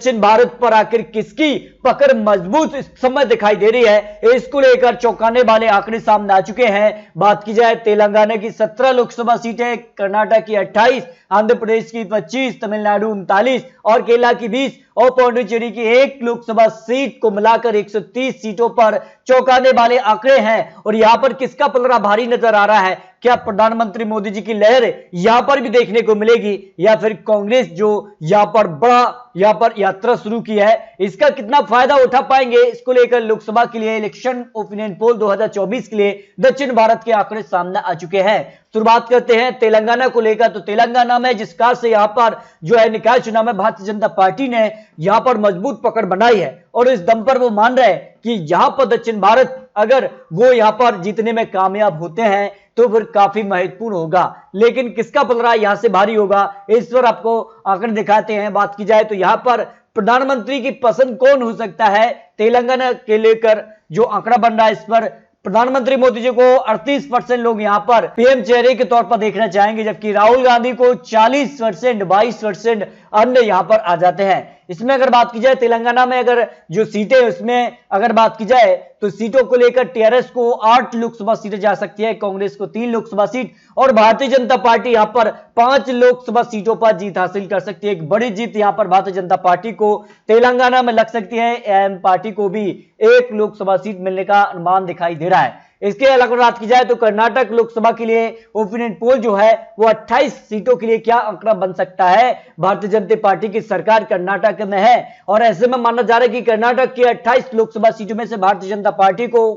दक्षिण भारत पर आखिर किसकी पकड़ मजबूत इस समय दिखाई दे रही है, इसको लेकर चौंकाने वाले आंकड़े सामने आ चुके हैं। बात की जाए तेलंगाना की 17 लोकसभा सीटें, कर्नाटक की 28, आंध्र प्रदेश की 25, तमिलनाडु 39 और केरला की 20 और पौंडीचेरी की 1 लोकसभा सीट को मिलाकर 130 सीटों पर चौंकाने वाले आंकड़े हैं। और यहां पर किसका पलड़ा भारी नजर आ रहा है? क्या प्रधानमंत्री मोदी जी की लहर यहां पर भी देखने को मिलेगी, या फिर कांग्रेस जो यहां पर बड़ा यात्रा शुरू की है, इसका कितना फायदा उठा पाएंगे? इसको लेकर लोकसभा के लिए इलेक्शन ओपिनियन पोल 2024 के लिए दक्षिण भारत के आंकड़े सामने आ चुके हैं। शुरुआत करते हैं तेलंगाना को लेकर। तो तेलंगाना में जिस कार से यहां पर जो है निकाय चुनाव में भारतीय जनता पार्टी ने यहां पर मजबूत पकड़ बनाई है और इस दम पर वो मान रहे हैं कि यहां पर दक्षिण भारत अगर वो यहां पर जीतने में कामयाब होते हैं तो फिर काफी महत्वपूर्ण होगा। लेकिन किसका पलड़ा यहां से भारी होगा, इस पर आपको आंकड़े दिखाते हैं। बात की जाए तो यहां पर प्रधानमंत्री की पसंद कौन हो सकता है, तेलंगाना के लेकर जो आंकड़ा बन रहा है, इस पर प्रधानमंत्री मोदी जी को 38% लोग यहां पर पीएम चेहरे के तौर पर देखना चाहेंगे, जबकि राहुल गांधी को 40%, 22% अन्य यहां पर आ जाते हैं। इसमें अगर बात की जाए तेलंगाना में अगर जो सीटें उसमें अगर बात की जाए तो सीटों को लेकर टीआरएस को 8 लोकसभा सीटें जा सकती है, कांग्रेस को 3 लोकसभा सीट और भारतीय जनता पार्टी यहां पर 5 लोकसभा सीटों पर जीत हासिल कर सकती है। एक बड़ी जीत यहां पर भारतीय जनता पार्टी को तेलंगाना में लग सकती है। एम पार्टी को भी 1 लोकसभा सीट मिलने का अनुमान दिखाई दे रहा है। इसके अलावा बात की जाए तो कर्नाटक लोकसभा के लिए ओपिनियन पोल जो है वो 28 सीटों के लिए क्या आंकड़ा बन सकता है। भारतीय जनता पार्टी की सरकार कर्नाटक में है और ऐसे में माना जा रहा है कि कर्नाटक की 28 लोकसभा सीटों में से भारतीय जनता पार्टी को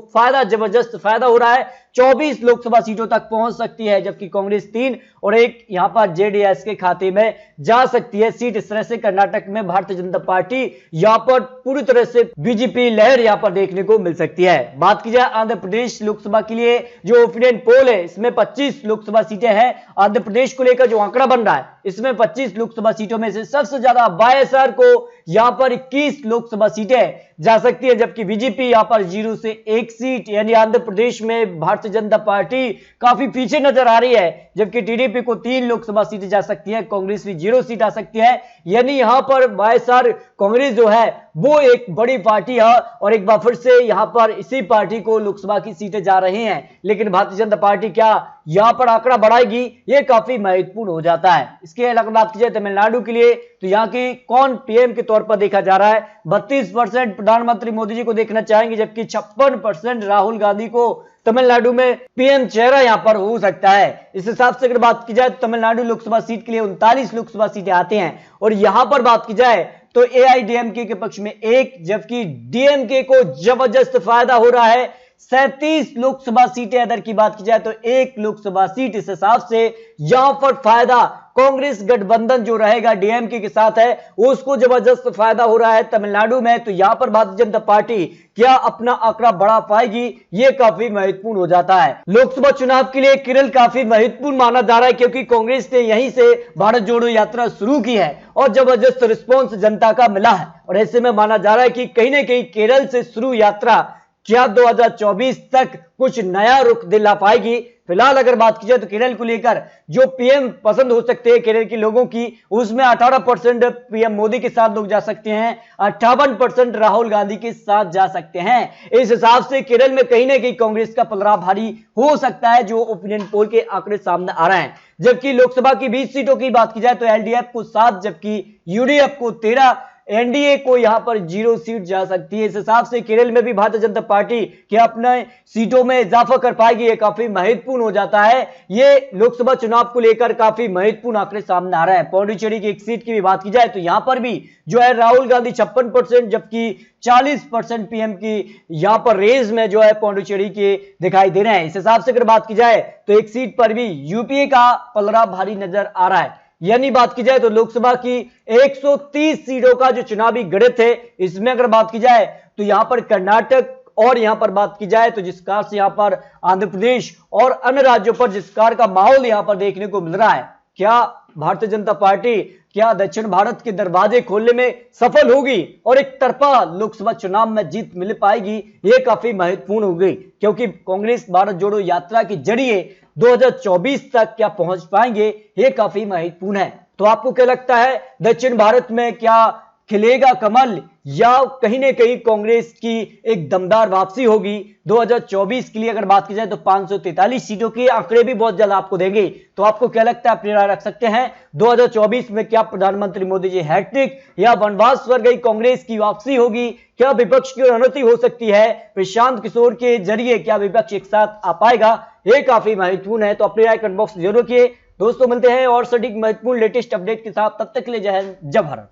जबरदस्त फायदा हो रहा है, 24 लोकसभा सीटों तक पहुंच सकती है, जबकि कांग्रेस 3 और 1 यहां पर जेडीएस के खाते में जा सकती है सीट। इस तरह से कर्नाटक में भारतीय जनता पार्टी यहां पर पूरी तरह से बीजेपी लहर यहां पर देखने को मिल सकती है। बात की जाए आंध्र प्रदेश लोकसभा के लिए जो ओपिनियन पोल है, इसमें 25 लोकसभा सीटें हैं। आंध्र प्रदेश को लेकर जो आंकड़ा बन रहा है, इसमें 25 लोकसभा सीटों में से सबसे ज्यादा वाईएसआर को यहां पर 21 लोकसभा सीटें जा सकती है, जबकि बीजेपी यहां पर 0 से 1 सीट, यानी आंध्र प्रदेश में भारतीय जनता पार्टी काफी पीछे नजर आ रही है, जबकि टीडीपी को 3 लोकसभा सीटें जा सकती है, कांग्रेस भी 0 सीट आ सकती है। यानी यहां पर वाईएसआर कांग्रेस जो है वो एक बड़ी पार्टी है और एक बार फिर से यहां पर इसी पार्टी को लोकसभा की सीटें जा रही हैं। लेकिन भारतीय जनता पार्टी क्या यहां पर आंकड़ा बढ़ाएगी, ये काफी महत्वपूर्ण हो जाता है। इसके अलावा बात की जाए तमिलनाडु के लिए तो यहां की कौन पीएम के तौर पर देखा जा रहा है, 32% प्रधानमंत्री मोदी जी को देखना चाहेंगे, जबकि 56% राहुल गांधी को तमिलनाडु में पीएम चेहरा यहां पर हो सकता है। इस हिसाब से अगर बात की जाए तो तमिलनाडु लोकसभा सीट के लिए 39 लोकसभा सीटें आती हैं और यहां पर बात की जाए तो एआईडीएमके के पक्ष में 1, जबकि डीएमके को जबरदस्त फायदा हो रहा है। 37 लोकसभा सीटें अदर की बात की जाए तो 1 लोकसभा सीट। इस हिसाब से यहां पर फायदा कांग्रेस गठबंधन जो रहेगा डीएमके के साथ है उसको जबरदस्त फायदा हो रहा है तमिलनाडु में। तो यहां पर भारतीय जनता पार्टी क्या अपना आंकड़ा बढ़ा पाएगी, ये काफी महत्वपूर्ण हो जाता है। लोकसभा चुनाव के लिए केरल काफी महत्वपूर्ण माना जा रहा है, क्योंकि कांग्रेस ने यहीं से भारत जोड़ो यात्रा शुरू की है और जबरदस्त रिस्पॉन्स जनता का मिला है और ऐसे में माना जा रहा है कि कहीं ना कहीं केरल से शुरू यात्रा क्या 2024 तक कुछ नया रुख दिला पाएगी। फिलहाल अगर बात की जाए तो केरल को लेकर जो पीएम पसंद हो सकते हैं केरल के लोगों की, उसमें 18% पीएम मोदी के साथ लोग जा सकते हैं, 58% राहुल गांधी के साथ जा सकते हैं। इस हिसाब से केरल में कहीं ना कहीं कांग्रेस का पलड़ा भारी हो सकता है, जो ओपिनियन पोल के आंकड़े सामने आ रहे हैं। जबकि लोकसभा की 20 सीटों की बात की जाए तो एलडीएफ को 7, जबकि यूडीएफ को 13, एनडीए को यहां पर 0 सीट जा सकती है। इस हिसाब से केरल में भी भारतीय जनता पार्टी के अपने सीटों में इजाफा कर पाएगी, ये काफी महत्वपूर्ण हो जाता है। ये लोकसभा चुनाव को लेकर काफी महत्वपूर्ण आंकड़े सामने आ रहे हैं। पौंडीचेरी की 1 सीट की भी बात की जाए तो यहां पर भी जो है राहुल गांधी 56%, जबकि 40% पीएम की यहां पर रेस में जो है पौंडीचेरी के दिखाई दे रहे हैं। इस हिसाब से अगर बात की जाए तो 1 सीट पर भी यूपीए का पलड़ा भारी नजर आ रहा है। यानी बात की जाए तो लोकसभा की 130 सीटों का जो चुनावी गणित है, इसमें अगर बात की जाए तो यहां पर कर्नाटक और यहां पर बात की जाए तो जिस कार से यहां पर आंध्र प्रदेश और अन्य राज्यों पर जिस कार का माहौल यहां पर देखने को मिल रहा है, क्या भारतीय जनता पार्टी क्या दक्षिण भारत के दरवाजे खोलने में सफल होगी और एक तरफा लोकसभा चुनाव में जीत मिल पाएगी, ये काफी महत्वपूर्ण हो गई, क्योंकि कांग्रेस भारत जोड़ो यात्रा के जरिए 2024 तक क्या पहुंच पाएंगे, ये काफी महत्वपूर्ण है। तो आपको क्या लगता है, दक्षिण भारत में क्या खिलेगा कमल या कहीं ना कहीं कांग्रेस की एक दमदार वापसी होगी? 2024 के लिए अगर बात की जाए तो 543 सीटों के आंकड़े भी बहुत जल्द आपको देंगे। तो आपको क्या लगता है, अपनी राय रख सकते हैं। 2024 में क्या प्रधानमंत्री मोदी जी हैट्रिक या वनवास स्वर गई कांग्रेस की वापसी होगी? क्या विपक्ष की रणनीति हो सकती है? प्रशांत किशोर के जरिए क्या विपक्ष एक साथ आ पाएगा? ये काफी महत्वपूर्ण है। तो अपनी राय कमेंट बॉक्स जरूर रखिए। दोस्तों मिलते हैं और सटीक महत्वपूर्ण लेटेस्ट अपडेट के साथ, तब तक के लिए जय हिंद जय भारत।